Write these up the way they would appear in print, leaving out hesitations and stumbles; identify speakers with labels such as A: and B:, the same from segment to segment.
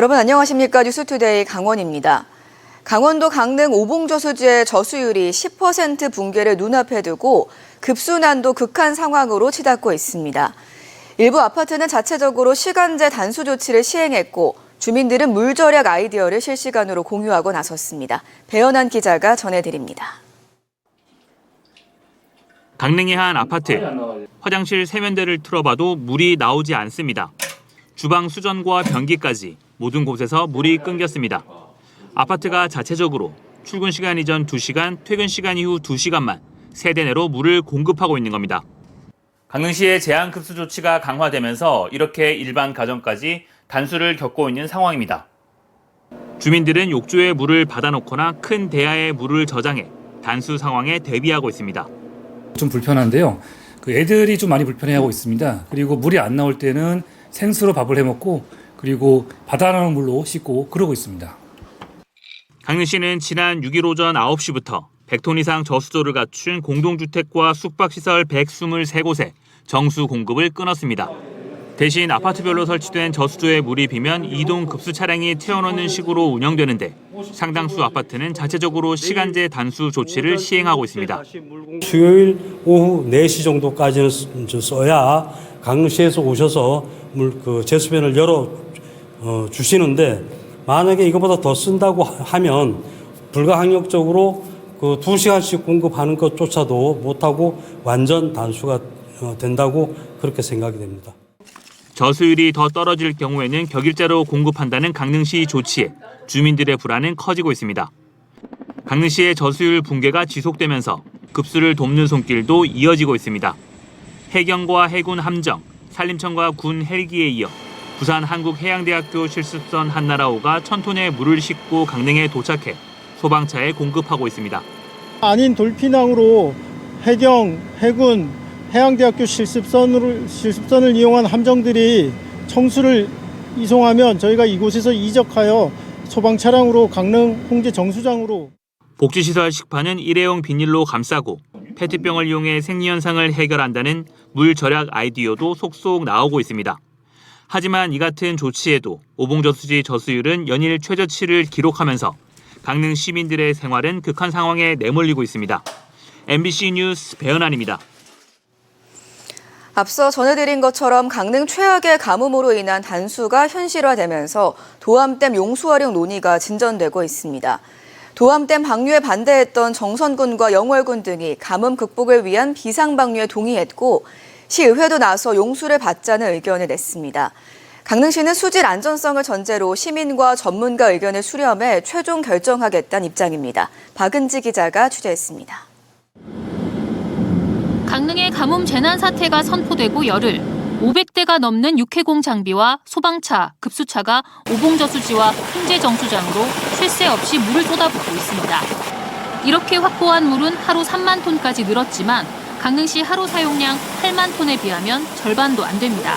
A: 여러분 안녕하십니까? 뉴스투데이 강원입니다. 강원도 강릉 오봉저수지의 저수율이 10% 붕괴를 눈앞에 두고 급순환도 극한 상황으로 치닫고 있습니다. 일부 아파트는 자체적으로 시간제 단수 조치를 시행했고 주민들은 물 절약 아이디어를 실시간으로 공유하고 나섰습니다. 배연한 기자가 전해드립니다.
B: 강릉의 한 아파트. 화장실 세면대를 틀어봐도 물이 나오지 않습니다. 주방 수전과 변기까지 모든 곳에서 물이 끊겼습니다. 아파트가 자체적으로 출근 시간 이전 2시간, 퇴근 시간 이후 2시간만 세대 내로 물을 공급하고 있는 겁니다. 강릉시의 제한급수 조치가 강화되면서 이렇게 일반 가정까지 단수를 겪고 있는 상황입니다. 주민들은 욕조에 물을 받아놓거나 큰 대야에 물을 저장해 단수 상황에 대비하고 있습니다.
C: 좀 불편한데요. 애들이 좀 많이 불편해하고 있습니다. 그리고 물이 안 나올 때는 생수로 밥을 해먹고 그리고 받아놓은 물로 씻고 그러고 있습니다.
B: 강릉시는 지난 6일 오전 9시부터 100톤 이상 저수조를 갖춘 공동주택과 숙박시설 123곳에 정수 공급을 끊었습니다. 대신 아파트별로 설치된 저수조에 물이 비면 이동 급수 차량이 태워넣는 식으로 운영되는데 상당수 아파트는 자체적으로 시간제 단수 조치를 시행하고 있습니다.
D: 수요일 오후 4시 정도까지는 써야 강릉시에서 오셔서 제수변을 열어 주시는데 만약에 이거보다 더 쓴다고 하면 불가항력적으로 2시간씩 공급하는 것조차도 못하고 완전 단수가 된다고 그렇게 생각이 됩니다.
B: 저수율이 더 떨어질 경우에는 격일자로 공급한다는 강릉시 조치에 주민들의 불안은 커지고 있습니다. 강릉시의 저수율 붕괴가 지속되면서 급수를 돕는 손길도 이어지고 있습니다. 해경과 해군 함정, 산림청과 군 헬기에 이어 부산 한국해양대학교 실습선 한나라호가 1000톤의 물을 싣고 강릉에 도착해 소방차에 공급하고 있습니다.
E: 아닌 돌핀항으로 해경, 해군, 해양대학교 실습선을 이용한 함정들이 청수를 이송하면 저희가 이곳에서 이적하여 소방 차량으로 강릉 홍제 정수장으로
B: 복지시설 식판은 일회용 비닐로 감싸고 페트병을 이용해 생리현상을 해결한다는 물 절약 아이디어도 속속 나오고 있습니다. 하지만 이 같은 조치에도 오봉저수지 저수율은 연일 최저치를 기록하면서 강릉 시민들의 생활은 극한 상황에 내몰리고 있습니다. MBC 뉴스 배연한입니다.
A: 앞서 전해드린 것처럼 강릉 최악의 가뭄으로 인한 단수가 현실화되면서 도암댐 용수 활용 논의가 진전되고 있습니다. 도암댐 방류에 반대했던 정선군과 영월군 등이 가뭄 극복을 위한 비상방류에 동의했고 시의회도 나서 용수를 받자는 의견을 냈습니다. 강릉시는 수질 안전성을 전제로 시민과 전문가 의견을 수렴해 최종 결정하겠다는 입장입니다. 박은지 기자가 취재했습니다.
F: 강릉의 가뭄 재난 사태가 선포되고 열흘, 500대가 넘는 육해공 장비와 소방차, 급수차가 오봉저수지와 홍제 정수장으로 쉴 새 없이 물을 쏟아붓고 있습니다. 이렇게 확보한 물은 하루 3만 톤까지 늘었지만 강릉시 하루 사용량 8만 톤에 비하면 절반도 안 됩니다.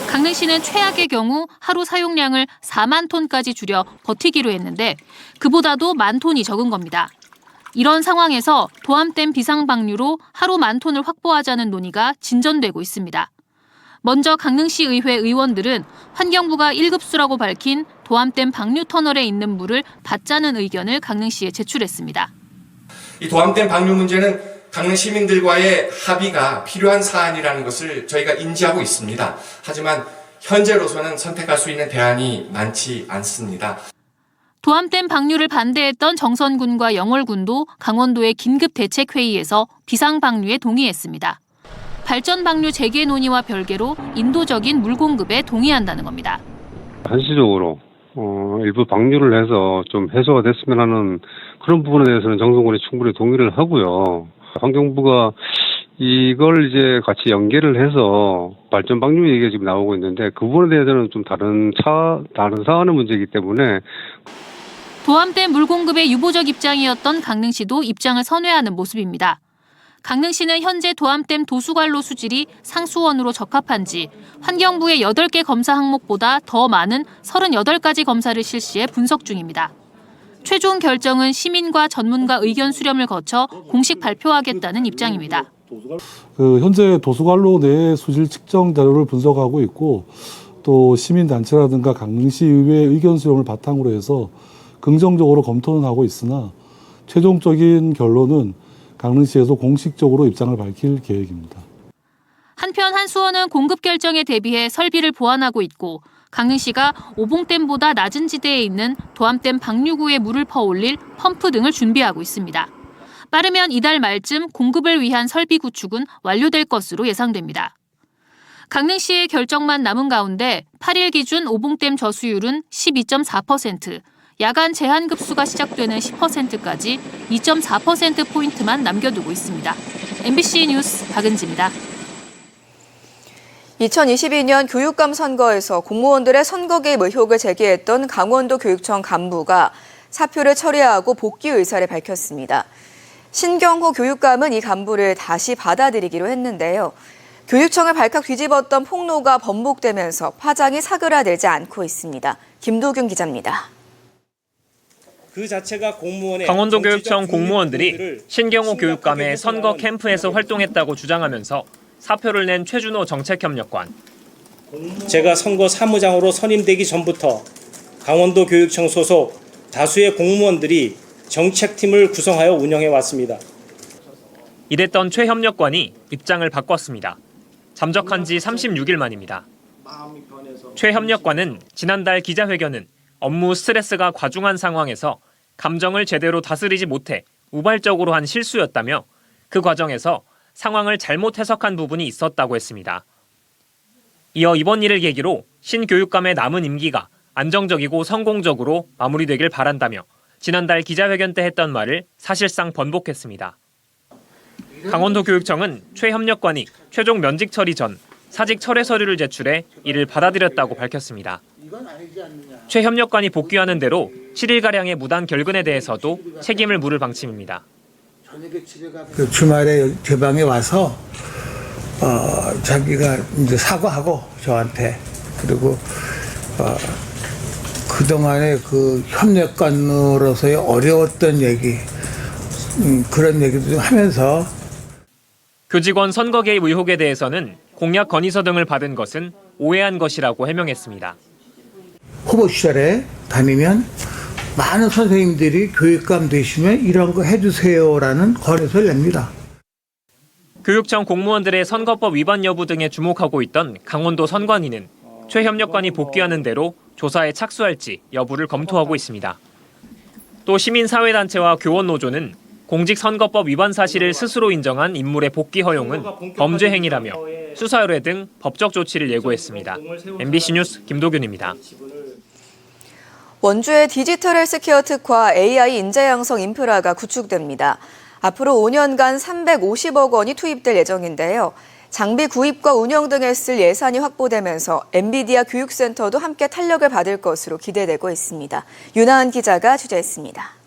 F: 강릉시는 최악의 경우 하루 사용량을 4만 톤까지 줄여 버티기로 했는데 그보다도 1만 톤이 적은 겁니다. 이런 상황에서 도암댐 비상방류로 하루 1만 톤을 확보하자는 논의가 진전되고 있습니다. 먼저 강릉시 의회 의원들은 환경부가 1급수라고 밝힌 도암댐 방류 터널에 있는 물을 받자는 의견을 강릉시에 제출했습니다.
G: 이 도암댐 방류 문제는 강릉 시민들과의 합의가 필요한 사안이라는 것을 저희가 인지하고 있습니다. 하지만 현재로서는 선택할 수 있는 대안이 많지 않습니다.
F: 도암댐 방류를 반대했던 정선군과 영월군도 강원도의 긴급대책회의에서 비상방류에 동의했습니다. 발전 방류 재개 논의와 별개로 인도적인 물 공급에 동의한다는 겁니다.
H: 한시적으로 일부 방류를 해서 좀 해소가 됐으면 하는 그런 부분에 대해서는 정선군이 충분히 동의를 하고요. 환경부가 이걸 이제 같이 연계를 해서 발전 방류 얘기가 지금 나오고 있는데 그 부분에 대해서는 좀 다른 사안의 문제이기 때문에
F: 도암댐 물 공급의 유보적 입장이었던 강릉시도 입장을 선회하는 모습입니다. 강릉시는 현재 도암댐 도수관로 수질이 상수원으로 적합한지 환경부의 8개 검사 항목보다 더 많은 38가지 검사를 실시해 분석 중입니다. 최종 결정은 시민과 전문가 의견 수렴을 거쳐 공식 발표하겠다는 입장입니다.
I: 현재 도수관로 내 수질 측정 자료를 분석하고 있고 또 시민단체라든가 강릉시의회 의견 수렴을 바탕으로 해서 긍정적으로 검토는 하고 있으나 최종적인 결론은 강릉시에서 공식적으로 입장을 밝힐 계획입니다.
F: 한편 한수원은 공급 결정에 대비해 설비를 보완하고 있고 강릉시가 오봉댐보다 낮은 지대에 있는 도암댐 방류구에 물을 퍼올릴 펌프 등을 준비하고 있습니다. 빠르면 이달 말쯤 공급을 위한 설비 구축은 완료될 것으로 예상됩니다. 강릉시의 결정만 남은 가운데 8일 기준 오봉댐 저수율은 12.4%, 야간 제한급수가 시작되는 10%까지 2.4%포인트만 남겨두고 있습니다. MBC 뉴스 박은지입니다.
A: 2022년 교육감 선거에서 공무원들의 선거 개입 의혹을 제기했던 강원도 교육청 간부가 사표를 철회하고 복귀 의사를 밝혔습니다. 신경호 교육감은 이 간부를 다시 받아들이기로 했는데요. 교육청을 발칵 뒤집었던 폭로가 번복되면서 파장이 사그라들지 않고 있습니다. 김도균 기자입니다.
J: 그 자체가 공무원의
B: 강원도 교육청 공무원들이 신경호 교육감의 선거 캠프에서 활동했다고 주장하면서 사표를 낸 최준호 정책협력관.
J: 제가 선거 사무장으로 선임되기 전부터 강원도 교육청 소속 다수의 공무원들이 정책팀을 구성하여 운영해 왔습니다.
B: 이랬던 최 협력관이 입장을 바꿨습니다. 잠적한 지 36일 만입니다. 최 협력관은 지난달 기자회견은 업무 스트레스가 과중한 상황에서 감정을 제대로 다스리지 못해 우발적으로 한 실수였다며 그 과정에서 상황을 잘못 해석한 부분이 있었다고 했습니다. 이어 이번 일을 계기로 신 교육감의 남은 임기가 안정적이고 성공적으로 마무리되길 바란다며 지난달 기자회견 때 했던 말을 사실상 번복했습니다. 강원도 교육청은 최 협력관이 최종 면직 처리 전 사직 철회 서류를 제출해 이를 받아들였다고 밝혔습니다. 최 협력관이 복귀하는 대로 7일가량의 무단 결근에 대해서도 책임을 물을 방침입니다.
K: 그 주말에 제 방에 와서 자기가 이제 사과하고 저한테 그리고 그동안에 그 협력관으로서의 어려웠던 얘기 그런 얘기도 좀 하면서
B: 교직원 선거 개입 의혹에 대해서는 공약 건의서 등을 받은 것은 오해한 것이라고 해명했습니다.
K: 후보 시절에 다니면 많은 선생님들이 교육감 되시면 이런 거 해주세요라는 건의서를 냅니다.
B: 교육청 공무원들의 선거법 위반 여부 등에 주목하고 있던 강원도 선관위는 최 협력관이 복귀하는 대로 조사에 착수할지 여부를 검토하고 있습니다. 또 시민사회단체와 교원노조는 공직선거법 위반 사실을 스스로 인정한 인물의 복귀 허용은 범죄 행위라며 수사 의뢰 등 법적 조치를 예고했습니다. MBC 뉴스 김도균입니다.
A: 원주의 디지털 헬스케어 특화 AI 인재양성 인프라가 구축됩니다. 앞으로 5년간 350억 원이 투입될 예정인데요. 장비 구입과 운영 등에 쓸 예산이 확보되면서 엔비디아 교육센터도 함께 탄력을 받을 것으로 기대되고 있습니다. 윤하은 기자가 취재했습니다.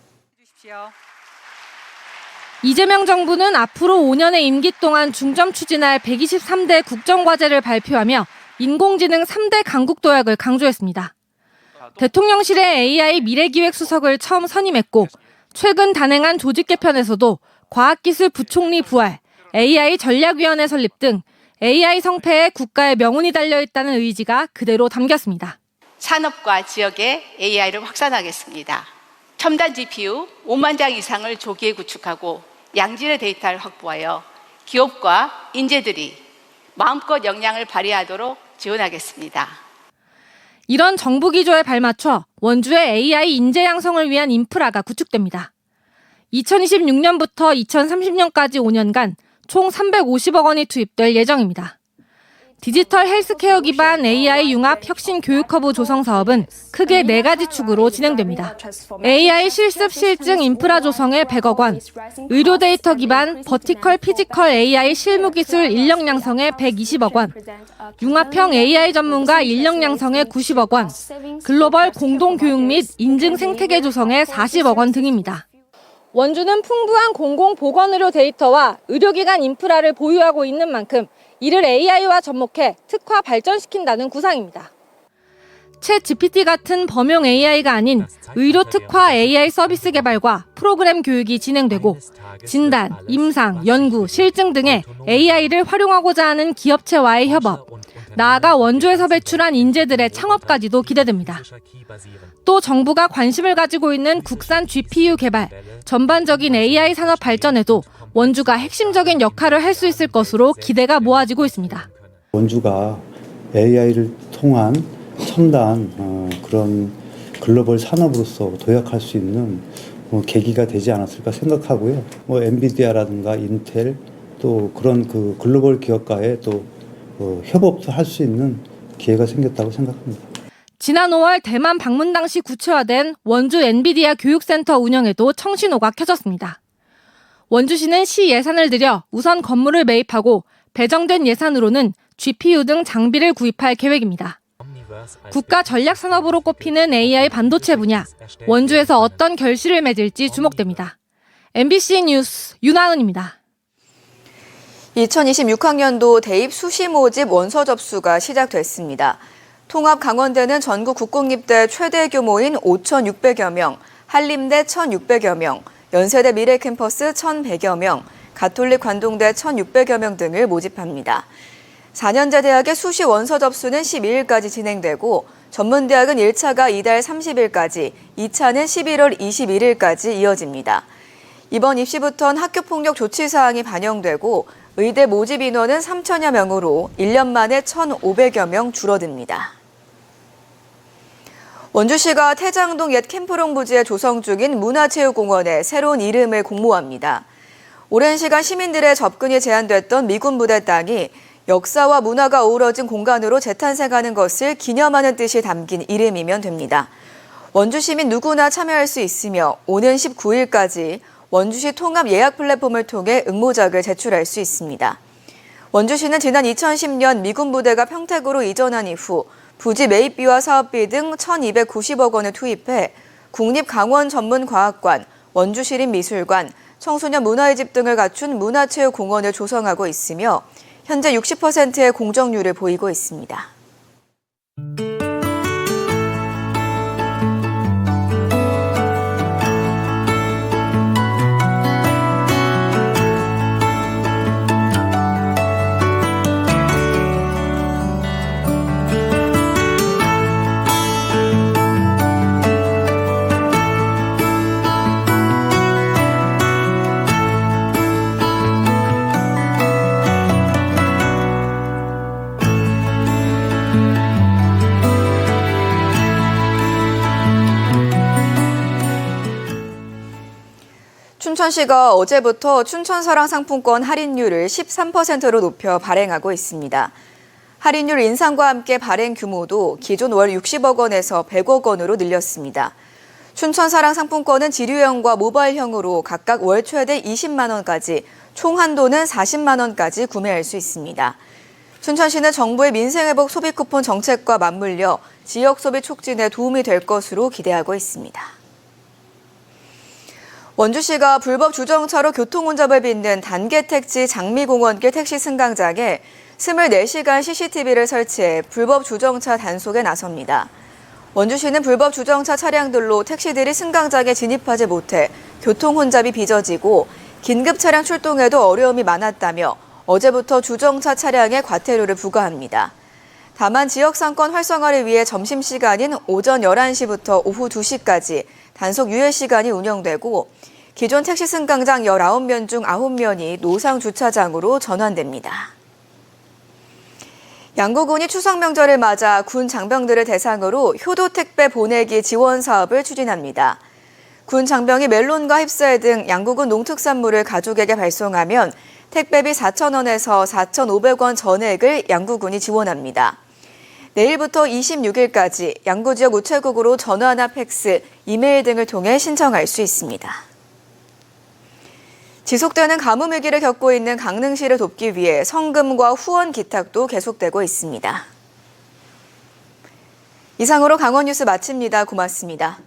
L: 이재명 정부는 앞으로 5년의 임기 동안 중점 추진할 123대 국정과제를 발표하며 인공지능 3대 강국 도약을 강조했습니다. 대통령실의 AI 미래기획수석을 처음 선임했고 최근 단행한 조직 개편에서도 과학기술 부총리 부활, AI 전략위원회 설립 등 AI 성패에 국가의 명운이 달려있다는 의지가 그대로 담겼습니다.
M: 산업과 지역에 AI를 확산하겠습니다. 첨단 GPU 5만 장 이상을 조기에 구축하고 양질의 데이터를 확보하여 기업과 인재들이 마음껏 역량을 발휘하도록 지원하겠습니다.
L: 이런 정부 기조에 발맞춰 원주의 AI 인재 양성을 위한 인프라가 구축됩니다. 2026년부터 2030년까지 5년간 총 350억 원이 투입될 예정입니다. 디지털 헬스케어 기반 AI 융합 혁신 교육 허브 조성 사업은 크게 4가지 축으로 진행됩니다. AI 실습 실증 인프라 조성에 100억 원, 의료 데이터 기반 버티컬 피지컬 AI 실무 기술 인력 양성에 120억 원, 융합형 AI 전문가 인력 양성에 90억 원, 글로벌 공동 교육 및 인증 생태계 조성에 40억 원 등입니다. 원주는 풍부한 공공보건의료 데이터와 의료기관 인프라를 보유하고 있는 만큼 이를 AI와 접목해 특화 발전시킨다는 구상입니다. 챗 GPT 같은 범용 AI가 아닌 의료 특화 AI 서비스 개발과 프로그램 교육이 진행되고 진단, 임상, 연구, 실증 등의 AI를 활용하고자 하는 기업체와의 협업, 나아가 원주에서 배출한 인재들의 창업까지도 기대됩니다. 또 정부가 관심을 가지고 있는 국산 GPU 개발, 전반적인 AI 산업 발전에도 원주가 핵심적인 역할을 할 수 있을 것으로 기대가 모아지고 있습니다.
N: 원주가 AI를 통한 첨단 그런 글로벌 산업으로서 도약할 수 있는 계기가 되지 않았을까 생각하고요. 엔비디아라든가 인텔 또 그런 그 글로벌 기업과의 또 협업도 할 수 있는 기회가 생겼다고 생각합니다.
L: 지난 5월 대만 방문 당시 구체화된 원주 엔비디아 교육센터 운영에도 청신호가 켜졌습니다. 원주시는 시 예산을 들여 우선 건물을 매입하고 배정된 예산으로는 GPU 등 장비를 구입할 계획입니다. 국가 전략 산업으로 꼽히는 AI 반도체 분야, 원주에서 어떤 결실을 맺을지 주목됩니다. MBC 뉴스 윤하은입니다.
A: 2026학년도 대입 수시 모집 원서 접수가 시작됐습니다. 통합 강원대는 전국 국공립대 최대 규모인 5,600여 명, 한림대 1,600여 명, 연세대 미래캠퍼스 1,100여 명, 가톨릭 관동대 1,600여 명 등을 모집합니다. 4년제 대학의 수시 원서 접수는 12일까지 진행되고 전문대학은 1차가 이달 30일까지, 2차는 11월 21일까지 이어집니다. 이번 입시부터는 학교폭력 조치사항이 반영되고 의대 모집 인원은 3천여 명으로 1년 만에 1,500여 명 줄어듭니다. 원주시가 태장동 옛 캠프롱 부지에 조성 중인 문화체육공원에 새로운 이름을 공모합니다. 오랜 시간 시민들의 접근이 제한됐던 미군 부대 땅이 역사와 문화가 어우러진 공간으로 재탄생하는 것을 기념하는 뜻이 담긴 이름이면 됩니다. 원주 시민 누구나 참여할 수 있으며 오는 19일까지 원주시 통합 예약 플랫폼을 통해 응모작을 제출할 수 있습니다. 원주시는 지난 2010년 미군 부대가 평택으로 이전한 이후 부지 매입비와 사업비 등 1,290억 원을 투입해 국립강원전문과학관, 원주시립미술관, 청소년 문화의 집 등을 갖춘 문화체육공원을 조성하고 있으며 현재 60%의 공정률을 보이고 있습니다. 춘천시가 어제부터 춘천사랑 상품권 할인율을 13%로 높여 발행하고 있습니다. 할인율 인상과 함께 발행 규모도 기존 월 60억 원에서 100억 원으로 늘렸습니다. 춘천사랑 상품권은 지류형과 모바일형으로 각각 월 최대 20만 원까지, 총 한도는 40만 원까지 구매할 수 있습니다. 춘천시는 정부의 민생회복 소비 쿠폰 정책과 맞물려 지역 소비 촉진에 도움이 될 것으로 기대하고 있습니다. 원주시가 불법 주정차로 교통혼잡을 빚는 단계택지 장미공원길 택시 승강장에 24시간 CCTV를 설치해 불법 주정차 단속에 나섭니다. 원주시는 불법 주정차 차량들로 택시들이 승강장에 진입하지 못해 교통혼잡이 빚어지고 긴급 차량 출동에도 어려움이 많았다며 어제부터 주정차 차량에 과태료를 부과합니다. 다만 지역상권 활성화를 위해 점심시간인 오전 11시부터 오후 2시까지 단속 유예 시간이 운영되고 기존 택시 승강장 19면 중 9면이 노상 주차장으로 전환됩니다. 양구군이 추석 명절을 맞아 군 장병들을 대상으로 효도 택배 보내기 지원 사업을 추진합니다. 군 장병이 멜론과 햅쌀 등 양구군 농특산물을 가족에게 발송하면 택배비 4,000원에서 4,500원 전액을 양구군이 지원합니다. 내일부터 26일까지 양구 지역 우체국으로 전화나 팩스, 이메일 등을 통해 신청할 수 있습니다. 지속되는 가뭄 위기를 겪고 있는 강릉시를 돕기 위해 성금과 후원 기탁도 계속되고 있습니다. 이상으로 강원 뉴스 마칩니다. 고맙습니다.